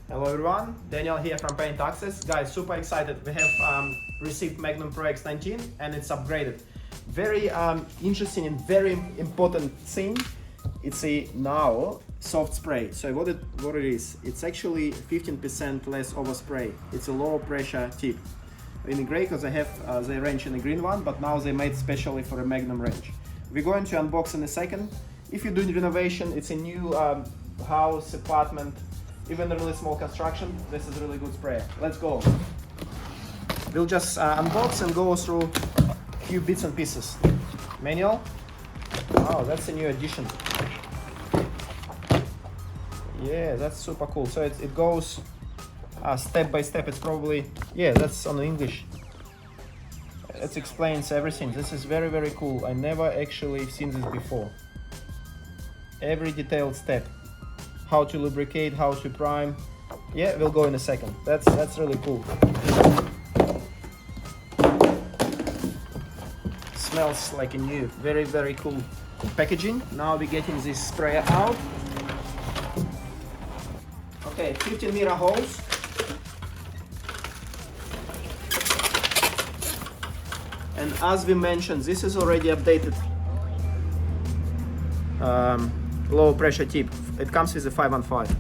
Hello everyone, Daniel here from PaintAccess. Guys, super excited. We have received Magnum Pro X19 and it's upgraded. Very interesting and very important thing. It's a now soft spray. So what it is, it's actually 15% less overspray. It's a lower pressure tip. In the Graco they have their range in the green one, but now they made specially for a Magnum range. We're going to unbox in a second. If you're doing renovation, it's a new house, apartment, even a really small construction, this is a really good sprayer. Let's go. We'll just unbox and go through a few bits and pieces. Manual. Oh, that's a new addition. Yeah, that's super cool. So it goes step by step. It's probably, yeah, that's on English. It explains everything. This is very, very cool. I never actually seen this before. Every detailed step. How to lubricate, how to prime. Yeah, we'll go in a second. That's really cool. Smells like a new, very, very cool packaging. Now we're getting this sprayer out. Okay, 15-meter hose. And as we mentioned, this is already updated low pressure tip. It comes with a 515.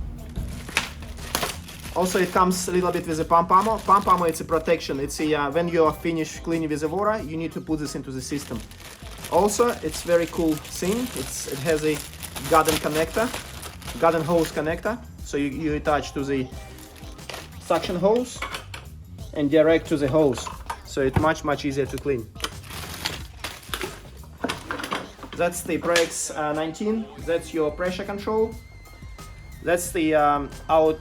Also, it comes a little bit with a pump armor. Pump armor, it's a protection. It's a when you are finished cleaning with the water, you need to put this into the system. Also, it's very cool thing. It has a garden connector, garden hose connector. So you attach to the suction hose and direct to the hose. So it's much easier to clean. That's the Pro X19. That's your pressure control. That's the out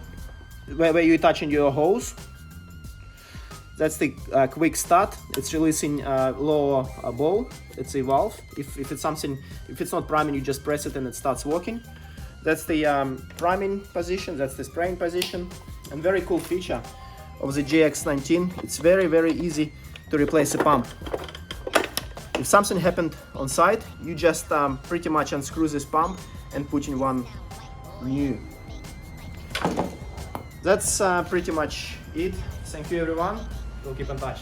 where you're touching your hose. That's the quick start. It's releasing lower ball. It's a valve. If it's something, if it's not priming, you just press it and it starts working. That's the priming position. That's the spraying position. And very cool feature of the GX19. It's very easy to replace a pump. If something happened on site, you just pretty much unscrew this pump and put in one new. That's pretty much it. Thank you everyone. We'll keep in touch.